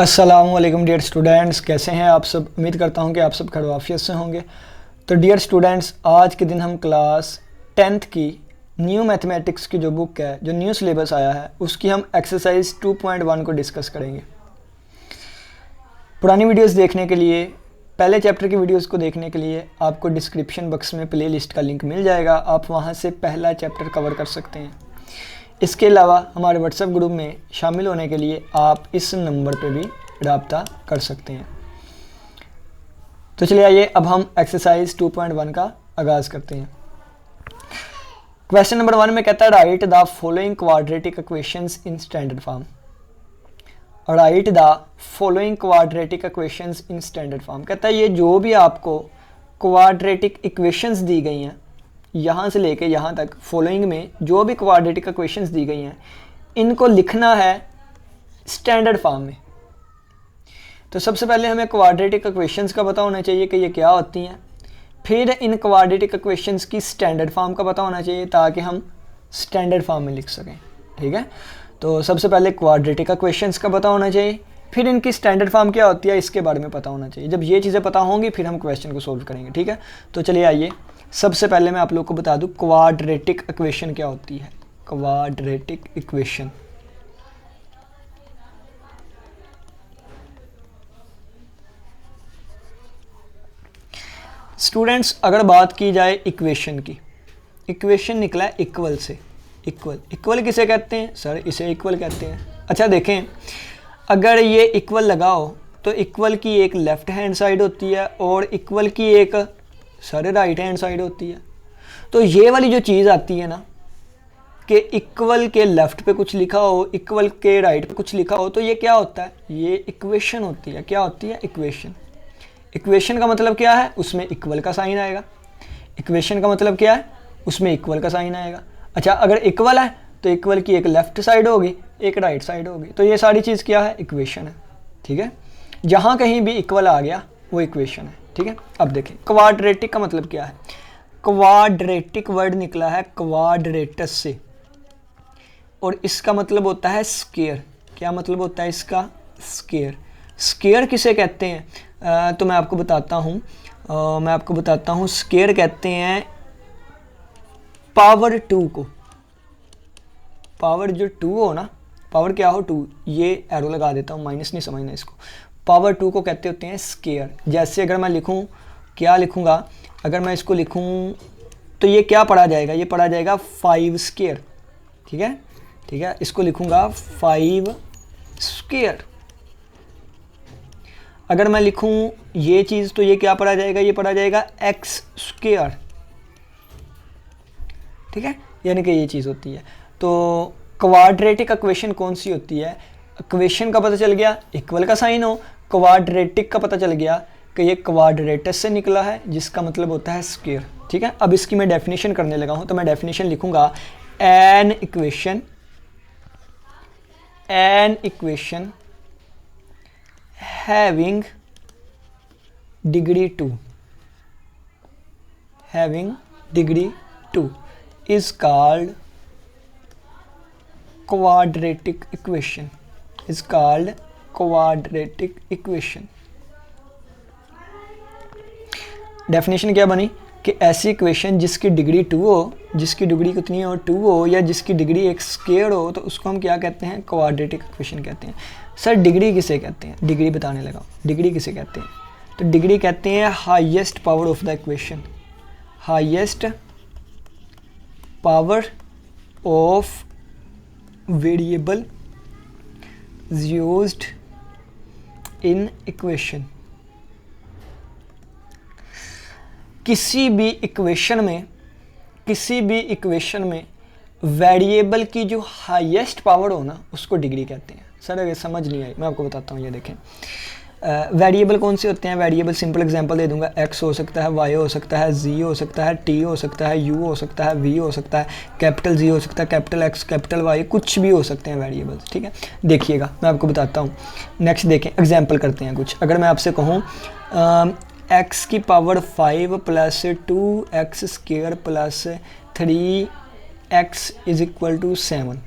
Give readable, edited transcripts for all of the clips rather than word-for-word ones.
अस्सलामुअलैकुम dear students, कैसे हैं आप सब। उम्मीद करता हूं कि आप सब खैरियत से होंगे। तो डियर स्टूडेंट्स, आज के दिन हम क्लास 10th की न्यू मैथमेटिक्स की जो बुक है, जो न्यू सिलेबस आया है, उसकी हम एक्सरसाइज 2.1 को डिस्कस करेंगे। पुरानी वीडियोस देखने के लिए, पहले चैप्टर की वीडियोस को देखने के लिए आपको डिस्क्रिप्शन बॉक्स में प्लेलिस्ट का लिंक मिल जाएगा। आप वहां से पहला चैप्टर कवर कर सकते हैं। इसके अलावा हमारे व्हाट्सएप ग्रुप में शामिल होने के लिए आप इस नंबर पे भी रब्ता कर सकते हैं। तो चलिए आइए अब हम एक्सरसाइज 2.1 का आगाज़ करते हैं। क्वेश्चन नंबर 1 में कहता है right the following quadratic equations in standard form. Right the following quadratic equations in standard form. कहता है ये जो भी आपको क्वाड्रेटिक इक्वेशंस दी गई हैं, यहाँ से लेके यहाँ तक फॉलोइंग में जो भी क्वाड्रेटिक इक्वेशंस दी गई हैं, इनको लिखना है स्टैंडर्ड फॉर्म में। तो सबसे पहले हमें क्वाड्रेटिक इक्वेशंस का पता होना चाहिए कि ये क्या होती हैं। फिर इन क्वाड्रेटिक इक्वेशंस की स्टैंडर्ड फॉर्म का पता होना चाहिए ताकि हम स्टैंडर्ड फॉर्म में लिख सकें। ठीक है, तो सबसे पहले क्वाड्रेटिक इक्वेशंस का पता होना चाहिए, फिर इनकी स्टैंडर्ड फॉर्म क्या होती है इसके बारे में पता होना चाहिए। जब ये चीज़ें पता होंगी फिर हम क्वेश्चन को सोल्व करेंगे। ठीक है, तो चलिए आइए सबसे पहले मैं आप लोग को बता दूं क्वाड्रेटिक इक्वेशन क्या होती है। क्वाड्रेटिक इक्वेशन स्टूडेंट्स, अगर बात की जाए इक्वेशन की, इक्वेशन निकला है इक्वल से। इक्वल किसे कहते हैं सर? इसे इक्वल कहते हैं। अच्छा देखें, अगर ये इक्वल लगाओ तो इक्वल की एक लेफ्ट हैंड साइड होती है और इक्वल की एक सर राइट हैंड साइड होती है। तो ये वाली जो चीज़ आती है ना कि इक्वल के लेफ्ट पे कुछ लिखा हो, इक्वल के राइट पे कुछ लिखा हो, तो ये क्या होता है? ये इक्वेशन होती है। क्या होती है? इक्वेशन। इक्वेशन का मतलब क्या है? उसमें इक्वल का साइन आएगा। इक्वेशन का मतलब क्या है? उसमें इक्वल का साइन आएगा। अच्छा, अगर इक्वल है तो इक्वल की एक लेफ्ट साइड होगी, एक राइट साइड होगी। तो ये सारी चीज़ क्या है? इक्वेशन है। ठीक है, जहाँ कहीं भी इक्वल आ गया वो इक्वेशन है। ठीक है, अब देखें क्वाड्रेटिक का मतलब क्या है। क्वाड्रेटिक वर्ड निकला है क्वाड्रेटस से और इसका मतलब होता है स्क्वायर। क्या मतलब होता है इसका? स्क्वायर। स्क्वायर किसे कहते हैं? तो मैं आपको बताता हूँ। स्क्वायर कहते हैं पावर 2 को। पावर जो 2 हो ना, पावर क्या हो? 2। ये एरो लगा देता हूँ, माइनस नहीं समझना इसको। पावर 2 को कहते होते हैं स्क्वायर। जैसे अगर मैं लिखूँ, क्या लिखूँगा? अगर मैं इसको लिखूँ तो ये क्या पढ़ा जाएगा? ये पढ़ा जाएगा 5 स्क्वायर। ठीक है, इसको लिखूँगा 5 स्क्वायर। अगर मैं लिखूँ ये चीज़ तो ये क्या पढ़ा जाएगा? ये पढ़ा जाएगा x स्क्वायर। ठीक है, यानी कि ये चीज़ होती है। तो क्वाड्रेटिक इक्वेशन कौन सी होती है? इक्वेशन का पता चल गया इक्वल का साइन हो, क्वाड्रेटिक का पता चल गया कि ये क्वाड्रेटस से निकला है जिसका मतलब होता है स्क्वायर। ठीक है, अब इसकी मैं डेफिनेशन करने लगा हूँ। तो मैं डेफिनेशन लिखूँगा an equation having degree 2 is called quadratic equation. Definition क्या बनी कि ऐसी इक्वेशन जिसकी डिग्री 2 हो, जिसकी डिग्री कितनी हो? 2 हो, या जिसकी डिग्री एक स्क्वायर हो, तो उसको हम क्या कहते हैं? क्वाड्रेटिक इक्वेशन कहते हैं। सर डिग्री किसे कहते हैं? डिग्री बताने लगा। डिग्री किसे कहते हैं? तो डिग्री कहते हैं highest power of the equation. Highest power of variable used in equation. किसी भी इक्वेशन में वेरिएबल की जो हाईएस्ट पावर हो ना, उसको डिग्री कहते हैं। सर अगर समझ नहीं आई मैं आपको बताता हूँ। ये देखें, वेरिएबल कौन से होते हैं? वेरिएबल सिंपल एग्जांपल दे दूंगा। x हो सकता है, y हो सकता है, z हो सकता है, t हो सकता है, u हो सकता है, v हो सकता है, कैपिटल Z हो सकता है, कैपिटल X, कैपिटल Y, कुछ भी हो सकते हैं वेरिएबल्स। ठीक है, देखिएगा मैं आपको बताता हूँ। नेक्स्ट देखें, एग्जाम्पल करते हैं कुछ। अगर मैं आपसे कहूँ x की power 5 plus 2x square plus 3x is equal to 7,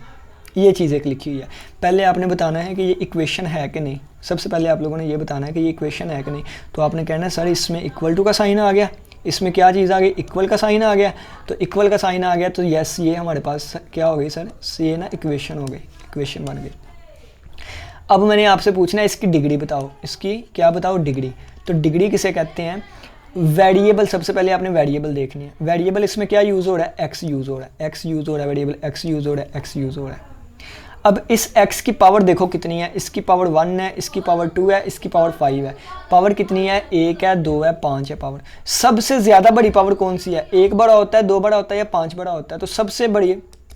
ये चीज़ एक लिखी हुई है। पहले आपने बताना है कि ये इक्वेशन है कि नहीं। सबसे पहले आप लोगों ने ये बताना है कि ये इक्वेशन है कि नहीं। तो आपने कहना है सर इसमें इक्वल टू का साइन आ गया, इसमें क्या चीज़ आ गई, इक्वल का साइन आ गया। तो इक्वल का साइन आ गया तो यस ये हमारे पास क्या हो गई सर, ये ना इक्वेशन हो गई, इक्वेशन बन गई। अब मैंने आपसे पूछना है इसकी डिग्री बताओ, इसकी क्या बताओ, डिग्री। तो डिग्री किसे कहते हैं, वेरिएबल। सबसे पहले आपने वेरिएबल देखनी है। वेरिएबल इसमें क्या यूज़ हो रहा है, एक्स यूज़ हो रहा है, एक्स यूज़ हो रहा है, वेरिएबल एक्स यूज़ हो रहा है, एक्स यूज़ हो रहा है। अब इस x की पावर देखो कितनी है, इसकी पावर 1 है, इसकी पावर 2 है, इसकी पावर 5 है। पावर कितनी है, 1 है, 2 है, 5 है पावर। सबसे ज़्यादा बड़ी पावर कौन सी है, 1 बड़ा होता है, 2 बड़ा होता है या 5 बड़ा होता है। तो सबसे बड़ी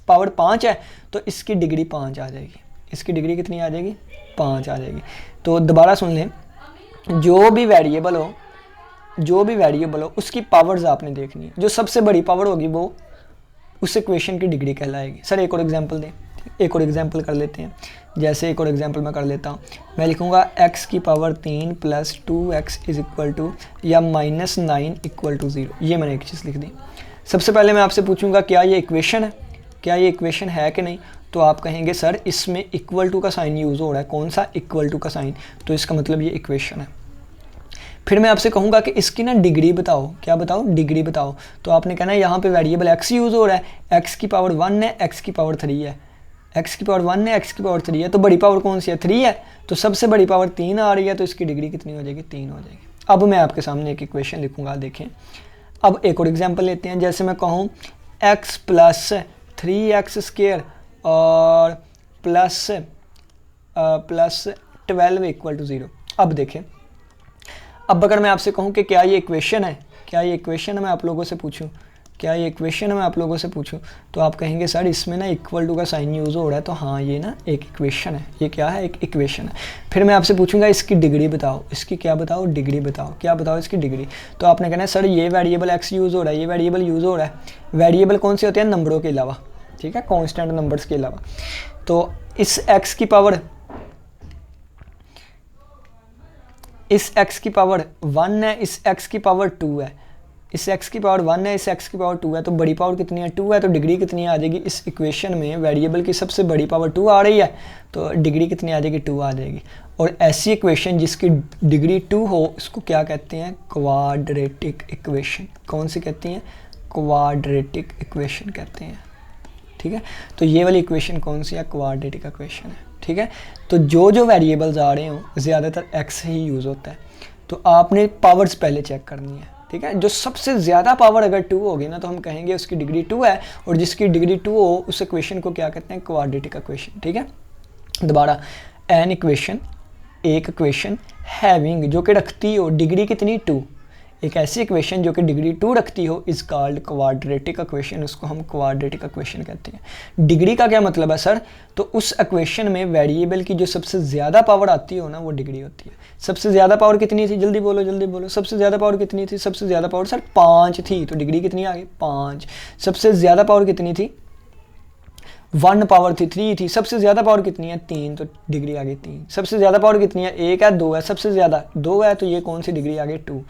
पावर 5 है, तो इसकी डिग्री 5 आ जाएगी। इसकी डिग्री कितनी आ जाएगी, 5 आ जाएगी। तो दोबारा सुन लें, जो भी वेरिएबल हो, जो भी वेरिएबल हो उसकी पावर्स आपने देखनी है। जो सबसे बड़ी पावर होगी वो उस इक्वेशन की डिग्री कहलाएगी। सर एक और एग्जांपल दें, एक और एग्जांपल कर लेते हैं। जैसे एक और एग्जांपल मैं कर लेता हूँ, मैं लिखूँगा x की पावर 3 + 2x = या -9 = 0। ये मैंने एक चीज़ लिख दी। सबसे पहले मैं आपसे पूछूंगा क्या ये इक्वेशन है, क्या ये इक्वेशन है कि नहीं। तो आप कहेंगे सर इसमें इक्वल टू का साइन यूज़ हो रहा है। कौन सा, इक्वल टू का साइन। तो इसका मतलब ये इक्वेशन है। फिर मैं आपसे कहूँगा कि इसकी ना डिग्री बताओ, क्या बताओ, डिग्री बताओ। तो आपने कहना है यहाँ पे वेरिएबल x यूज़ हो रहा है, x की पावर 1 है, x की पावर 3 है, x की पावर 1 है, x की पावर 3 है। तो बड़ी पावर कौन सी है, 3 है। तो सबसे बड़ी पावर 3 आ रही है, तो इसकी डिग्री कितनी हो जाएगी, 3 हो जाएगी। अब मैं आपके सामने एक इक्वेशन लिखूँगा, देखें। अब एक और एग्जाम्पल लेते हैं। जैसे मैं कहूँ x + 3x² और प्लस 12 = 0। अब देखें, अब अगर मैं आपसे कहूँ कि क्या ये इक्वेशन है, क्या ये इक्वेशन है, मैं आप लोगों से पूछूं, क्या ये इक्वेशन है, मैं आप लोगों से पूछूं, तो आप कहेंगे सर इसमें ना इक्वल टू का साइन यूज़ हो रहा है। तो हाँ ये ना एक इक्वेशन है, ये क्या है, एक इक्वेशन है। फिर मैं आपसे पूछूंगा इसकी डिग्री बताओ, इसकी क्या बताओ, डिग्री बताओ, क्या बताओ इसकी डिग्री। तो आपने कहना है सर ये वेरिएबल x यूज़ हो रहा है, ये वेरिएबल यूज़ हो रहा है। वेरिएबल कौन से होते हैं, नंबरों के अलावा, ठीक है, कॉन्स्टेंट नंबर्स के अलावा। तो इस x की पावर, इस x की पावर 1 है, इस x की पावर 2 है, इस x की पावर 1 है, इस x की पावर 2 है। तो बड़ी पावर कितनी है, 2 है। तो डिग्री कितनी आ जाएगी, इस इक्वेशन में वेरिएबल की सबसे बड़ी पावर 2 आ रही है, तो डिग्री कितनी आ जाएगी, 2 आ जाएगी। और ऐसी इक्वेशन जिसकी डिग्री 2 हो उसको क्या कहते हैं, क्वाड्रेटिक इक्वेशन। कौन सी कहती हैं, क्वाड्रेटिक इक्वेशन कहते हैं, ठीक है। तो ये वाली इक्वेशन कौन सी है, क्वाड्रेटिक इक्वेशन है, ठीक है। तो जो वेरिएबल्स आ रहे हो ज़्यादातर x ही यूज़ होता है। तो आपने पावर्स पहले चेक करनी है, ठीक है। जो सबसे ज़्यादा पावर अगर 2 होगी ना तो हम कहेंगे उसकी डिग्री 2 है, और जिसकी डिग्री 2 हो उस इक्वेशन को क्या कहते हैं, क्वाड्रेटिक इक्वेशन, ठीक है। दोबारा, एन इक्वेशन, एक इक्वेशन हैविंग, जो कि रखती हो डिग्री कितनी, 2। एक ऐसी इक्वेशन जो कि डिग्री 2 रखती हो इज़ कॉल्ड क्वाड्रेटिक इक्वेशन, उसको हम क्वाड्रेटिक इक्वेशन कहते हैं। डिग्री का क्या मतलब है सर, तो उस इक्वेशन में वेरिएबल की जो सबसे ज़्यादा पावर आती हो ना वो डिग्री होती है। सबसे ज़्यादा पावर कितनी थी, जल्दी बोलो जल्दी बोलो, सबसे ज़्यादा पावर कितनी थी, सबसे ज़्यादा पावर सर 5 थी, तो डिग्री कितनी आ गई, 5। सबसे ज़्यादा पावर कितनी थी, 1 पावर थी, 3 थी। सबसे ज़्यादा पावर कितनी है, 3, तो डिग्री आ गई 3। सबसे ज़्यादा पावर कितनी है, 1 है, 2 है, सबसे ज़्यादा 2 है, तो ये कौन सी डिग्री आ गई, 2,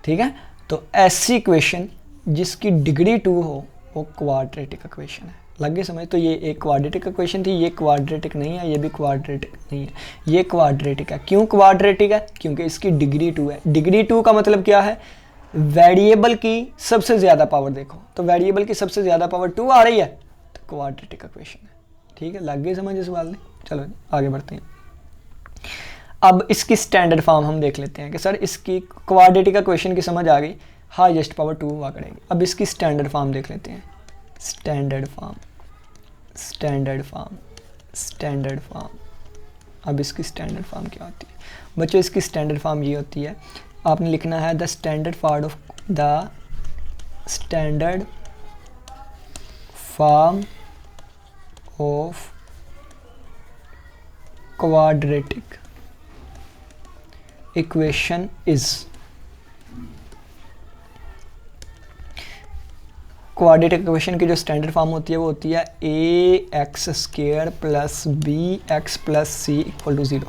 ठीक है। तो ऐसी इक्वेशन जिसकी डिग्री 2 हो वो क्वाड्रेटिक इक्वेशन है। लग गई समझ। तो ये एक क्वाड्रेटिक इक्वेशन थी, ये क्वाड्रेटिक नहीं है, ये भी क्वाड्रेटिक नहीं है, ये क्वाड्रेटिक है। क्यों क्वाड्रेटिक है, क्योंकि इसकी डिग्री 2 है। डिग्री 2 का मतलब क्या है, वेरिएबल की सबसे ज़्यादा पावर देखो, तो वेरिएबल की सबसे ज़्यादा पावर 2 आ रही है, तो क्वाड्रेटिक इक्वेशन है, ठीक है। लग गई समझ इस बात में। चलो आगे बढ़ते हैं। अब इसकी स्टैंडर्ड फॉर्म हम देख लेते हैं कि सर इसकी क्वाड्रेटिक इक्वेशन की समझ आ गई, हाईएस्ट पावर 2 हुआ करेगी। अब इसकी स्टैंडर्ड फॉर्म देख लेते हैं। Standard form, standard form, standard form. अब इसकी स्टैंडर्ड फॉर्म क्या होती है बच्चों, इसकी स्टैंडर्ड फॉर्म ये होती है, आपने लिखना है the standard form of, the standard form of quadratic equation is, quadratic equation की जो स्टैंडर्ड फॉर्म होती है वो होती है ax² + bx + c = 0,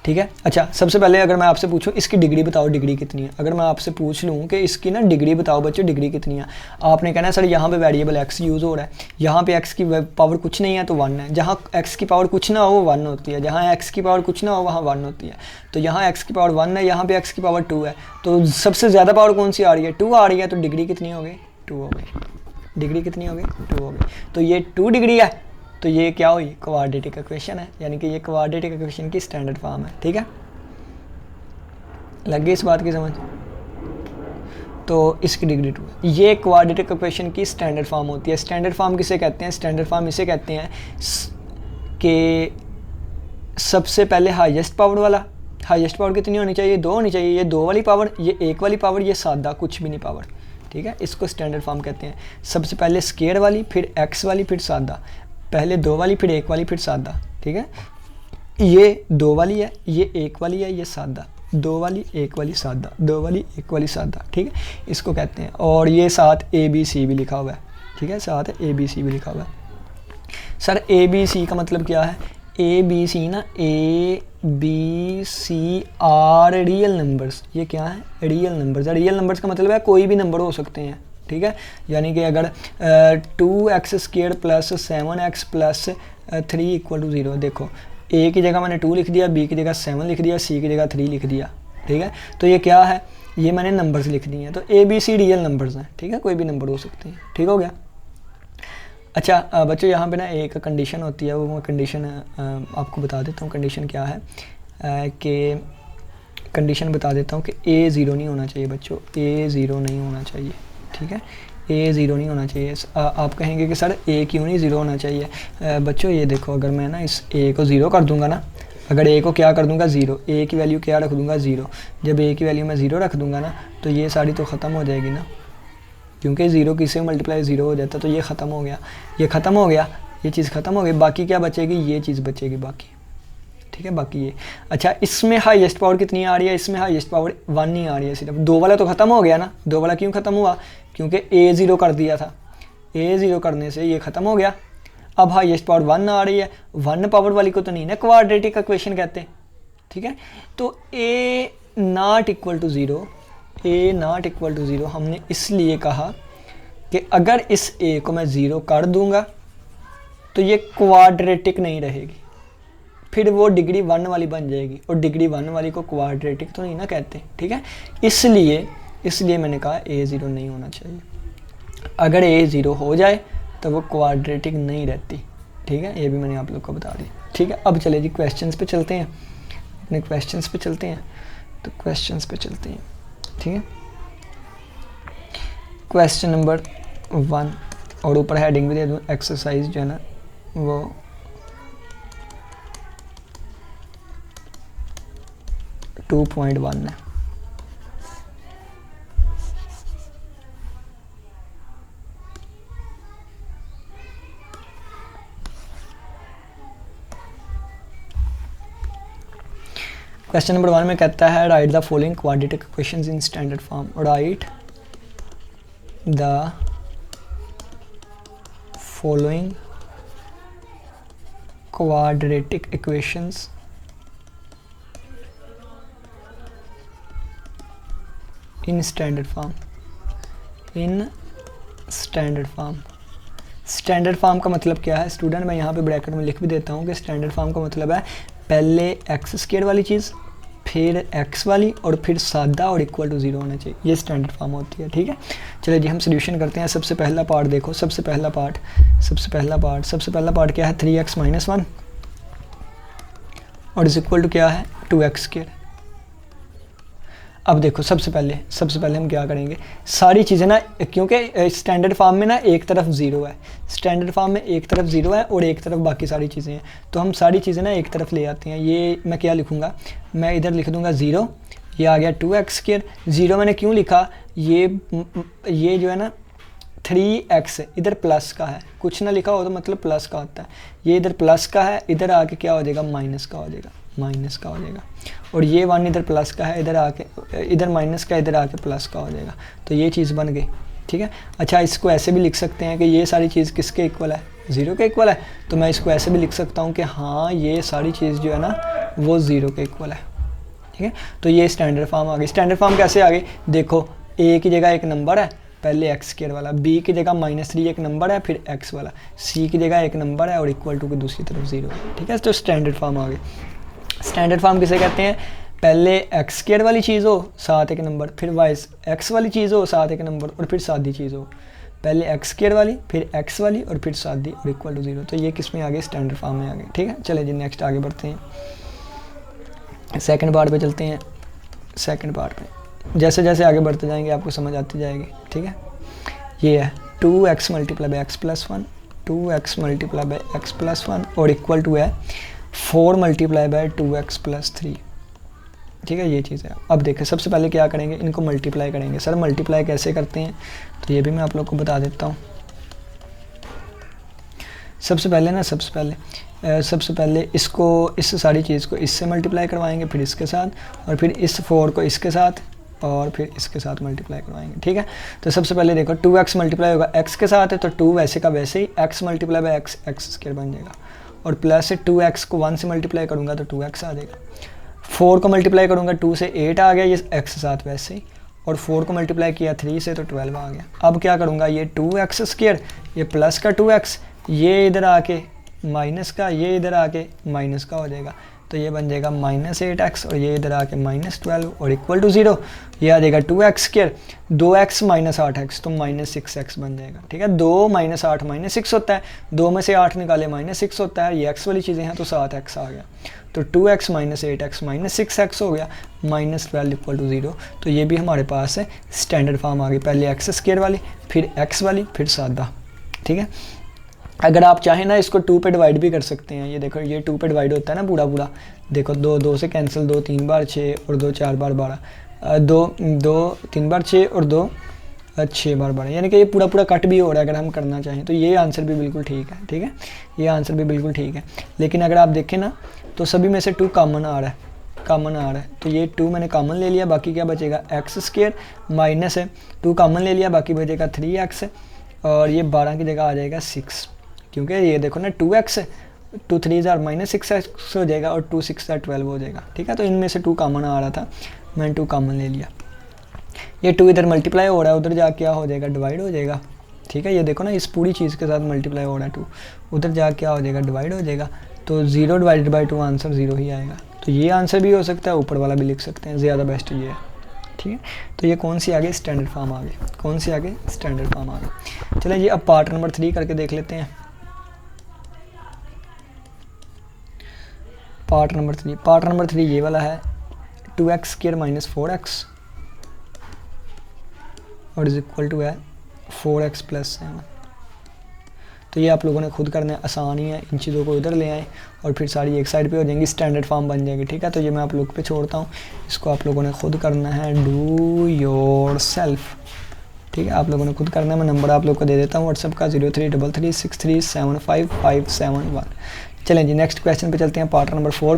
ठीक है। अच्छा, सबसे पहले अगर मैं आपसे पूछूं इसकी डिग्री बताओ, डिग्री कितनी है। अगर मैं आपसे पूछ लूं कि इसकी ना डिग्री बताओ बच्चों, डिग्री कितनी है, आपने कहना है सर यहाँ पे वेरिएबल x यूज़ हो रहा है, यहाँ पे x की पावर कुछ नहीं है तो 1 है, जहाँ x की पावर कुछ ना हो वो 1 होती है, जहाँ x की पावर कुछ ना हो वहाँ 1 होती है। तो यहाँ x की पावर 1 है, यहाँ पे x की पावर 2 है, तो सबसे ज़्यादा पावर कौन सी आ रही है, 2 आ रही है, तो डिग्री कितनी हो गई, 2 हो गई। डिग्री कितनी हो गई, 2 हो गई। तो ये 2 डिग्री है, तो ये क्या हुई, क्वाड्रेटिक इक्वेशन है, यानी कि ये क्वाड्रेटिक इक्वेशन की स्टैंडर्ड फॉर्म है। ठीक है, लग गई इस बात की समझ। तो इसकी डिग्री 2 है। ये क्वाड्रेटिक इक्वेशन की स्टैंडर्ड फॉर्म होती है। स्टैंडर्ड फॉर्म किसे कहते हैं, स्टैंडर्ड फॉर्म इसे कहते हैं कि सबसे पहले हाईएस्ट पावर वाला, हाईएस्ट पावर कितनी होनी चाहिए, 2 होनी चाहिए, ये 2 वाली पावर, ये 1 वाली पावर, ये सादा कुछ भी नहीं पावर। ठीक है, इसको स्टैंडर्ड फॉर्म कहते हैं। सबसे पहले स्क्वायर वाली, फिर x वाली, फिर सादा, पहले 2 वाली, फिर 1 वाली, फिर सादा। ठीक है, ये 2 वाली है, ये 1 वाली है, ये सादा, 2 वाली, 1 वाली, सादा, 2 वाली, 1 वाली, सादा। ठीक है, इसको कहते हैं। और ये साथ ABC भी लिखा हुआ है। ठीक है, साथ ABC भी लिखा हुआ है। सर ABC का मतलब क्या है, ABC ना, ABC आर रियल नंबर्स, ये क्या है, रियल नंबर्स। रियल नंबर्स का मतलब है कोई भी नंबर हो सकते हैं। ठीक है, यानी कि अगर 2x² plus 7x plus 3 equal to 0, देखो A की जगह मैंने 2 लिख दिया, B की जगह 7 लिख दिया, C की जगह 3 लिख दिया। ठीक है, तो ये क्या है, ये मैंने नंबर्स लिख दिए हैं, तो ABC रियल नंबर्स हैं। ठीक है, कोई भी नंबर हो सकते हैं। ठीक हो गया। अच्छा बच्चों, यहाँ पे ना एक कंडीशन होती है, वो मैं कंडीशन आपको बता देता हूँ। कंडीशन क्या है कि कंडीशन बता देता हूँ कि A 0 नहीं होना चाहिए बच्चों, A 0 नहीं होना चाहिए। ठीक है, A 0 नहीं होना चाहिए। आप कहेंगे कि सर A क्यों नहीं 0 होना चाहिए। बच्चों ये देखो, अगर मैं ना इस A को 0 कर दूंगा ना, अगर A को क्या कर दूंगा 0, A की वैल्यू क्या रख दूंगा 0, जब A की वैल्यू मैं 0 रख दूंगा ना, तो ये सारी तो ख़त्म हो जाएगी ना, क्योंकि 0 किसी मल्टीप्लाई 0 हो जाता, तो ये ख़त्म हो गया, ये ख़त्म हो गया, ये चीज़ ख़त्म हो गई। बाकी क्या बचेगी, ये चीज़ बचेगी बाकी। ठीक है, बाकी ये। अच्छा, इसमें हाईएस्ट पावर कितनी आ रही है, इसमें हाईएस्ट पावर 1 नहीं आ रही है सिर्फ। 2 वाला तो ख़त्म हो गया ना, 2 वाला क्यों ख़त्म हुआ, क्योंकि A 0 कर दिया था, A 0 करने से ये ख़त्म हो गया। अब हाईएस्ट पावर 1 आ रही है, 1 पावर वाली को तो नहीं ना क्वाड्रेटिक इक्वेशन कहते। ठीक है, तो A not equal to 0, A not equal to 0 हमने इसलिए कहा कि अगर इस A को मैं 0 कर दूंगा तो ये क्वाड्रेटिक नहीं रहेगी, फिर वो डिग्री 1 वाली बन जाएगी, और डिग्री 1 वाली को क्वाड्रेटिक तो नहीं ना कहते। ठीक है, इसलिए मैंने कहा A 0 नहीं होना चाहिए। अगर A 0 हो जाए तो वो क्वाड्रेटिक नहीं रहती। ठीक है, ये भी मैंने आप लोग को बता दी। ठीक है, अब चले जी क्वेश्चंस पे चलते हैं, अपने क्वेश्चंस पे चलते हैं। तो क्वेश्चंस पे चलते हैं। ठीक है, क्वेश्चन नंबर 1, और ऊपर हेडिंग भी दे दूँ, एक्सरसाइज जो है ना वो 2.1 है। क्वेश्चन नंबर 1 में कहता है right the following quadratic equations in standard form. Right the following quadratic equations in standard form. In standard form, standard form का मतलब क्या है स्टूडेंट, मैं यहाँ पे ब्रैकेट में लिख भी देता हूँ कि स्टैंडर्ड फॉर्म का मतलब है पहले x² वाली चीज़, फिर x वाली, और फिर सादा और इक्वल टू 0 होना चाहिए, ये स्टैंडर्ड फॉर्म होती है। ठीक है, चलिए जी हम सोल्यूशन करते हैं। सबसे पहला पार्ट देखो, सबसे पहला पार्ट क्या है, 3x - 1 और इज इक्वल टू क्या है 2x²। अब देखो सबसे पहले हम क्या करेंगे, सारी चीज़ें ना, क्योंकि स्टैंडर्ड फॉर्म में ना एक तरफ 0 है, स्टैंडर्ड फॉर्म में एक तरफ 0 है और एक तरफ बाकी सारी चीज़ें हैं, तो हम सारी चीज़ें ना एक तरफ ले आते हैं। ये मैं क्या लिखूँगा, मैं इधर लिख दूँगा 0, ये आ गया 2x²। 0 मैंने क्यों लिखा, ये जो है ना 3x इधर प्लस का है, कुछ ना लिखा हो तो मतलब प्लस का होता है, ये इधर प्लस का है, इधर आके क्या हो जाएगा माइनस का हो जाएगा, और ये 1 इधर प्लस का है, इधर आके इधर माइनस का, इधर आके प्लस का हो जाएगा, तो ये चीज़ बन गई। ठीक है, अच्छा इसको ऐसे भी लिख सकते हैं कि ये सारी चीज़ किसके इक्वल है, 0 के इक्वल है, तो मैं इसको ऐसे भी लिख सकता हूँ कि हाँ ये सारी चीज़ जो है ना वो 0 के इक्वल है। ठीक है, तो ये स्टैंडर्ड फॉर्म आ गई। स्टैंडर्ड फॉर्म कैसे आ गई, देखो a की जगह एक नंबर है पहले एक्स स्क्वायर वाला, b की जगह -3 एक नंबर है फिर x वाला, c की जगह एक नंबर है और इक्वल टू की दूसरी तरफ 0 है। ठीक है, तो स्टैंडर्ड फॉर्म आ गई। स्टैंडर्ड फॉर्म किसे कहते हैं, पहले एक्स स्क्वायर वाली चीज़ हो साथ एक नंबर, फिर वाइस एक्स वाली चीज़ हो साथ एक नंबर और फिर सादी चीज़ हो, पहले एक्स स्क्वायर वाली फिर एक्स वाली और फिर सादी और इक्वल टू 0। तो ये किस में आ गई, स्टैंडर्ड फॉर्म में आ गई। ठीक है, चले जी नेक्स्ट आगे बढ़ते हैं, सेकंड पार्ट पे चलते हैं। सेकंड पार्ट पे जैसे जैसे आगे बढ़ते जाएंगे आपको समझ आती जाएगी। ठीक है, ये है 2x multiply by x plus 1, 2x multiply by x plus 1 और इक्वल टू है 4 मल्टीप्लाई बाई 2x प्लस 3। ठीक है, ये चीज़ है। अब देखें सबसे पहले क्या करेंगे, इनको मल्टीप्लाई करेंगे। सर मल्टीप्लाई कैसे करते हैं, तो ये भी मैं आप लोग को बता देता हूँ। सबसे पहले इसको, इस सारी चीज़ को इससे मल्टीप्लाई करवाएंगे, फिर इसके साथ और फिर इस 4 को इसके साथ और फिर इसके साथ मल्टीप्लाई करवाएंगे। ठीक है, तो सबसे पहले देखो 2x मल्टीप्लाई होगा x के साथ है तो 2 वैसे का वैसे ही, x multiply by x x square बन जाएगा और प्लस से 2x को 1 से मल्टीप्लाई करूँगा तो 2x आ जाएगा। 4 को मल्टीप्लाई करूँगा 2 से 8 आ गया, ये x के साथ वैसे ही, और 4 को मल्टीप्लाई किया 3 से तो 12 आ गया। अब क्या करूँगा, ये 2x स्क्वायर, ये प्लस का 2x, ये इधर आके माइनस का, ये इधर आके माइनस का हो जाएगा, तो ये बन जाएगा -8x और ये इधर आके -12 और इक्वल टू 0। ये आ जाएगा 2x square, 2x minus 8x तो -6x बन जाएगा। ठीक है, 2 - 8 -6 होता है, 2 में से 8 निकाले -6 होता है, ये x वाली चीज़ें हैं तो 7x आ गया, तो 2x - 8x -6x हो गया, -12 इक्वल टू 0। तो ये भी हमारे पास है स्टैंडर्ड फॉर्म आ गई, पहले एक्स स्क्वायर वाली फिर x वाली फिर सादा। ठीक है, अगर आप चाहें ना इसको 2 पे डिवाइड भी कर सकते हैं। ये देखो ये 2 पे डिवाइड होता है ना पूरा, देखो 2 से कैंसिल, 2 3 बार 6 और 2 4 बार 12, 2 3 बार 6 और 2 6 बार 12, यानी कि ये पूरा कट भी हो रहा है अगर हम करना चाहें तो। ये आंसर भी बिल्कुल ठीक है। ठीक है, ये आंसर भी बिल्कुल ठीक है, लेकिन अगर आप देखें ना तो सभी में से 2 कॉमन आ रहा है, तो ये 2 मैंने कॉमन ले लिया, बाकी क्या बचेगा एक्स स्क्वायर माइनस है 2 कॉमन ले लिया, बाकी बचेगा 3x और ये 12 की जगह आ जाएगा 6, क्योंकि ये देखो ना 2x 2 3 -6x हो जाएगा और 2 6 12 हो जाएगा। ठीक है, तो इनमें से 2 कॉमन आ रहा था, मैंने 2 कॉमन ले लिया। ये 2 इधर मल्टीप्लाई हो रहा है, उधर जा क्या हो जाएगा, डिवाइड हो जाएगा। ठीक है, ये देखो ना इस पूरी चीज़ के साथ मल्टीप्लाई हो रहा है 2, उधर जा क्या हो जाएगा, डिवाइड हो जाएगा, तो 0 डिवाइडेड बाई 2 आंसर 0 ही आएगा। तो ये आंसर भी हो सकता है, ऊपर वाला भी लिख सकते हैं, ज़्यादा बेस्ट ये है। ठीक है, तो ये कौन सी आगे, स्टैंडर्ड फॉर्म आ गई, कौन सी आगे, स्टैंडर्ड फॉर्म आ गई। चलिए जी अब पार्ट नंबर 3 करके देख लेते हैं। पार्ट नंबर 3 ये वाला है 2x स्क्वायर माइनस 4x और इज इक्वल टू है 4x प्लस 7। तो ये आप लोगों ने खुद करना है, आसान ही है, इन चीज़ों को इधर ले आए और फिर सारी एक साइड पे हो जाएंगी, स्टैंडर्ड फॉर्म बन जाएगी। ठीक है, तो ये मैं आप लोग पे छोड़ता हूँ, इसको आप लोगों ने खुद करना है, डू योर सेल्फ। ठीक है, आप लोगों ने खुद करना है। मैं नंबर आप लोग को दे देता हूँ व्हाट्सअप का 0333637551। चलें जी नेक्स्ट क्वेश्चन पे चलते हैं, पार्ट नंबर 4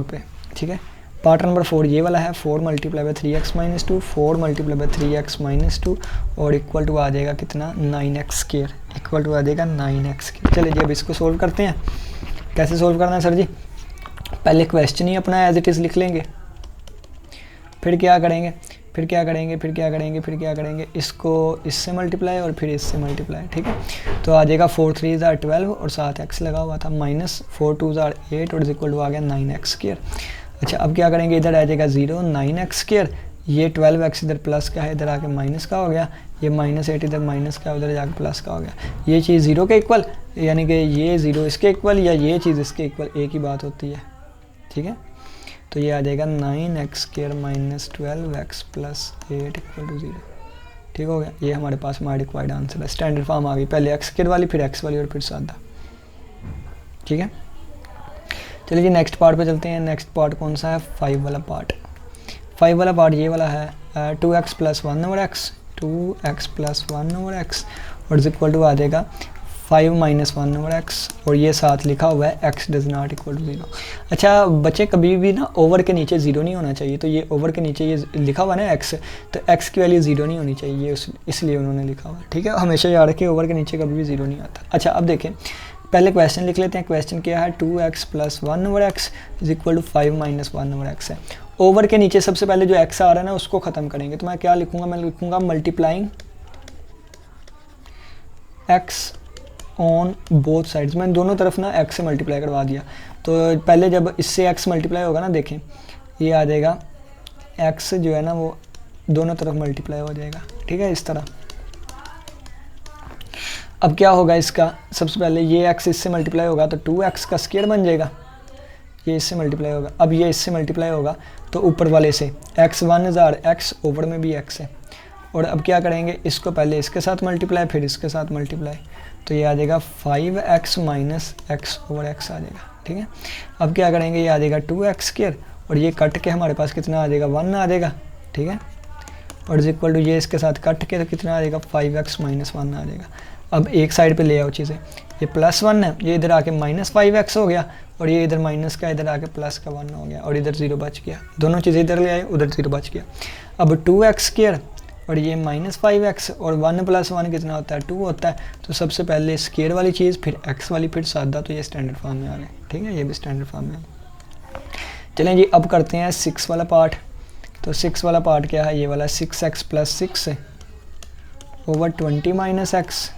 पे। ठीक है, पार्ट नंबर 4 ये वाला है 4 multiply by 3x minus 2, 4 multiply by 3x minus 2 और इक्वल टू आ जाएगा कितना, 9x स्क्वायर, इक्वल टू आ जाएगा 9x स्क्वायर। चलिए जी अब इसको सोल्व करते हैं। कैसे सोल्व करना है सर जी, पहले क्वेश्चन ही अपना एज इट इज़ लिख लेंगे, फिर क्या करेंगे, इसको इससे मल्टीप्लाई और फिर इससे मल्टीप्लाई। ठीक है, तो आ जाएगा 4 3 12 और साथ x लगा हुआ था, माइनस 4 2 8 और इक्वल टू आ गया 9x स्क्वायर। अच्छा अब क्या करेंगे, इधर आ जाएगा 0 9x स्क्वायर, ये 12x इधर प्लस का है, इधर आके माइनस का हो गया, ये -8 इधर माइनस का, उधर जाके प्लस का हो गया। ये चीज़ 0 के इक्वल, यानी कि ये 0 इसके इक्वल या ये चीज़ इसके इक्वल, एक ही बात होती है। ठीक है, तो ये आ जाएगा 9x square minus 12x plus 8 equal to 0। ठीक हो गया, ये हमारे पास हमारा रिक्वायर्ड आंसर है। स्टैंडर्ड फॉर्म आ गई, पहले x स्क्वायर वाली फिर x वाली और फिर सादा। ठीक है, चलिए जी नेक्स्ट पार्ट पे चलते हैं। नेक्स्ट पार्ट कौन सा है, 5 वाला पार्ट। 5 वाला पार्ट ये वाला है 2x plus 1 over x, 2x plus 1 over x और इक्वल टू आ जाएगा 5 माइनस 1 ओवर x और ये साथ लिखा हुआ है x does not equal to 0। अच्छा बच्चे कभी भी ना ओवर के नीचे 0 नहीं होना चाहिए, तो ये ओवर के नीचे ये लिखा हुआ है ना x, तो x की वैल्यू 0 नहीं होनी चाहिए, इसलिए उन्होंने लिखा हुआ है। ठीक है, हमेशा याद रखें ओवर के नीचे कभी भी 0 नहीं आता। अच्छा अब देखें पहले क्वेश्चन लिख लेते हैं। क्वेश्चन क्या है, 2x + 1/x is equal to 5 - 1/x है। ओवर के नीचे सबसे पहले जो x आ रहा है ना उसको ख़त्म करेंगे, तो मैं क्या लिखूंगा, मैं लिखूंगा multiplying x on both sides. मैंने दोनों तरफ ना x से मल्टीप्लाई करवा दिया। तो पहले जब इससे x मल्टीप्लाई होगा ना, देखें ये आ जाएगा x जो है ना वो दोनों तरफ मल्टीप्लाई हो जाएगा, ठीक है, इस तरह। अब क्या होगा इसका, सबसे पहले ये x इससे मल्टीप्लाई होगा तो 2x का स्क्वायर बन जाएगा, ये इससे मल्टीप्लाई होगा। अब ये इससे मल्टीप्लाई होगा तो ऊपर वाले से x 1000 x, ऊपर में भी x है। और अब क्या करेंगे, इसको पहले इसके साथ मल्टीप्लाई फिर इसके साथ मल्टीप्लाई, तो ये आ जाएगा 5x - x/x आ जाएगा, ठीक है। अब क्या करेंगे, ये आ जाएगा 2x² और ये कट के हमारे पास कितना आ जाएगा, 1 आ जाएगा, ठीक है। और इज इक्वल टू ये इसके साथ कट के तो कितना आ जाएगा, 5x - 1 आ जाएगा। अब एक साइड पे ले आओ चीज़ें, ये +1 है, ये इधर आके -5x हो गया और ये इधर माइनस का इधर आके प्लस का 1 हो गया और इधर 0 बच गया। दोनों चीज़ें इधर ले आए, उधर 0 बच गया। अब 2x² और ये -5x और 1 + 1 कितना होता है, 2 होता है। तो सबसे पहले स्क्वायर वाली चीज़ फिर x वाली फिर सादा, तो ये स्टैंडर्ड फॉर्म में आ गए, ठीक है, ये भी स्टैंडर्ड फॉर्म में। चलें जी, अब करते हैं 6 वाला पार्ट। तो 6 वाला पार्ट क्या है, ये वाला 6x + 6 ओवर 20 - x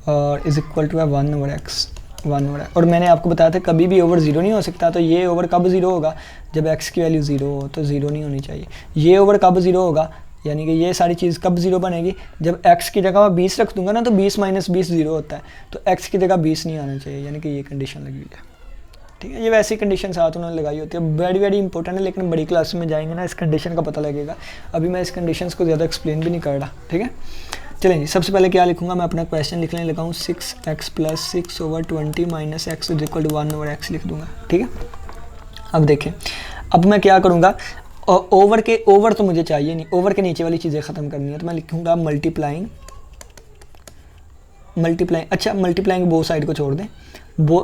और इज इक्वल टू है 1/x। और मैंने आपको बताया था कभी भी ओवर 0 नहीं हो सकता। तो ये ओवर कब 0 होगा, जब x की वैल्यू 0 हो, तो 0 नहीं होनी चाहिए। ये ओवर कब 0 होगा, यानी कि ये सारी चीज़ कब 0 बनेगी, जब x की जगह मैं 20 रख दूंगा ना, तो 20 - 20 0 होता है। तो x की जगह 20 नहीं आना चाहिए, यानी कि ये कंडीशन लगी हुई है, ठीक है। ये वैसी कंडीशन साथ उन्होंने लगाई होती है, वेरी इंपॉर्टेंट है, लेकिन बड़ी क्लास में जाएंगे ना इस कंडीशन का पता लगेगा। अभी मैं इस कंडीशन को ज़्यादा एक्सप्लेन भी नहीं कर रहा, ठीक है। चलें जी, सबसे पहले क्या लिखूंगा, मैं अपना क्वेश्चन लिखने लगा हूँ। 6x + 6 over 20 - x is equal to 1/x लिख दूंगा, ठीक है। अब देखें, अब मैं क्या करूँगा, ओवर तो मुझे चाहिए नहीं, ओवर के नीचे वाली चीज़ें ख़त्म करनी है। तो मैं लिखूँगा मल्टीप्लाइंग, अच्छा मल्टीप्लाइंग बोथ साइड को छोड़ दें,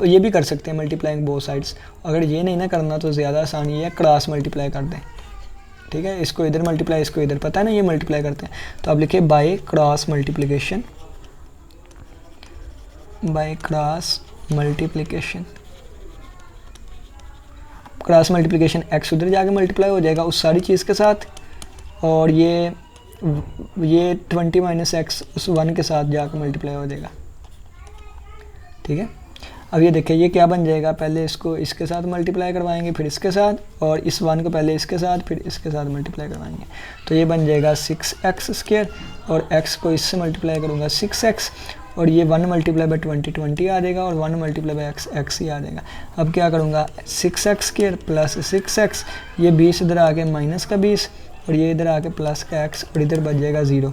ये भी कर सकते हैं मल्टीप्लाइंग बोथ साइड्स। अगर ये नहीं ना करना तो ज़्यादा आसान ये है, क्रॉस मल्टीप्लाई कर दें, ठीक है। इसको इधर मल्टीप्लाई, इसको इधर, पता है ना ये मल्टीप्लाई करते हैं। तो आप लिखिए by cross multiplication, cross multiplication x उधर जाके मल्टीप्लाई हो जाएगा उस सारी चीज़ के साथ, और ये 20 - x उस 1 के साथ जाकर मल्टीप्लाई हो जाएगा, ठीक है। अब ये देखिए ये क्या बन जाएगा, पहले इसको इसके साथ मल्टीप्लाई करवाएंगे फिर इसके साथ, और इस 1 को पहले इसके साथ फिर इसके साथ मल्टीप्लाई करवाएंगे। तो ये बन जाएगा 6x² और x को इससे मल्टीप्लाई करूँगा 6x, और ये 1 × 20 आ जाएगा और 1 × x x ही आ जाएगा। अब क्या करूँगा, 6x² + 6x, ये 20 इधर आके माइनस का 20 और ये इधर आके प्लस का x और इधर बच जाएगा 0।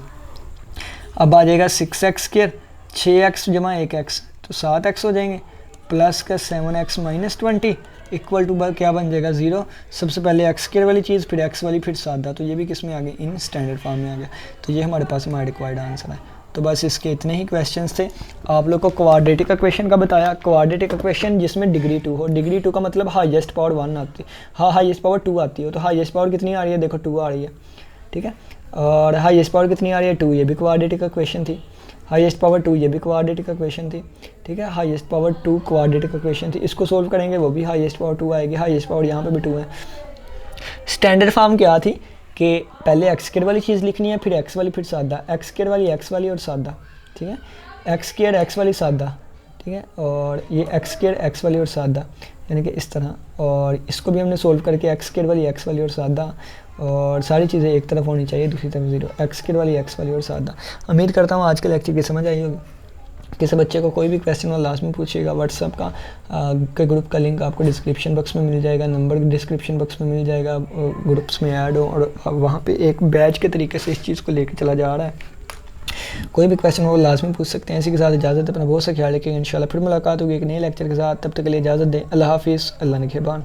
अब आ जाएगा 6x², 6x + 1x तो 7x हो जाएंगे, प्लस का 7x - 20 इक्वल टू क्या बन जाएगा 0। सबसे पहले x² वाली चीज़ फिर x वाली फिर सादा, तो ये भी किस में आ गई, इन स्टैंडर्ड फॉर्म में आ गया। तो ये हमारे पास हमारा रिक्वायर्ड आंसर है। तो बस इसके इतने ही क्वेश्चंस थे। आप लोग को क्वाड्रेटिक का क्वेश्चन का बताया, क्वाड्रेटिक का क्वेश्चन जिसमें डिग्री 2 हो। डिग्री 2 का मतलब हाईएस्ट पावर 1 आती है, हाँ हाईएस्ट पावर 2 आती है। तो हाईएस्ट पावर कितनी आ रही है, देखो 2 आ रही है, ठीक है। और हाईएस्ट पावर कितनी आ रही है, 2, ये भी क्वाड्रेटिक का क्वेश्चन थी। हाईएस्ट पावर 2, ये भी क्वाड्रेटिक का क्वेश्चन थी, ठीक है। हाईएस्ट पावर 2 क्वाड्रेटिक का क्वेश्चन थी, इसको सोल्व करेंगे वो भी हाईएस्ट पावर 2 आएगी। हाईएस्ट पावर यहाँ पे भी 2 है। स्टैंडर्ड फॉर्म क्या थी कि पहले x² वाली चीज़ लिखनी है फिर x वाली फिर सादा, x² वाली x वाली और सादा, ठीक है। x² x वाली सादा, ठीक है, और ये x² x वाली और सादा, यानी कि इस तरह। और इसको भी हमने सोल्व करके x² वाली x वाली और सादा, और सारी चीज़ें एक तरफ होनी चाहिए दूसरी तरफ 0, x² वाली x वाली और सादा। उम्मीद करता हूँ आज के लेक्चर की समझ आई होगी। किसी बच्चे को कोई भी क्वेश्चन हो लास्ट में पूछिएगा। व्हाट्सअप का के ग्रुप का लिंक आपको डिस्क्रिप्शन बॉक्स में मिल जाएगा, नंबर डिस्क्रिप्शन बॉक्स में मिल जाएगा, ग्रुप्स में ऐड हो, और वहाँ पे एक बैच के तरीके से इस चीज़ को लेकर चला जा रहा है। कोई भी क्वेश्चन हो लाजमी पूछ सकते हैं। इसी के साथ इजाज़त, अपना बहुत सा ख्याल रखिएगा। इंशाल्लाह फिर मुलाकात होगी एक नए लेक्चर के साथ। तब तक के लिए इजाज़त दें। अल्लाह हाफिज़, अल्लाह निगहबान।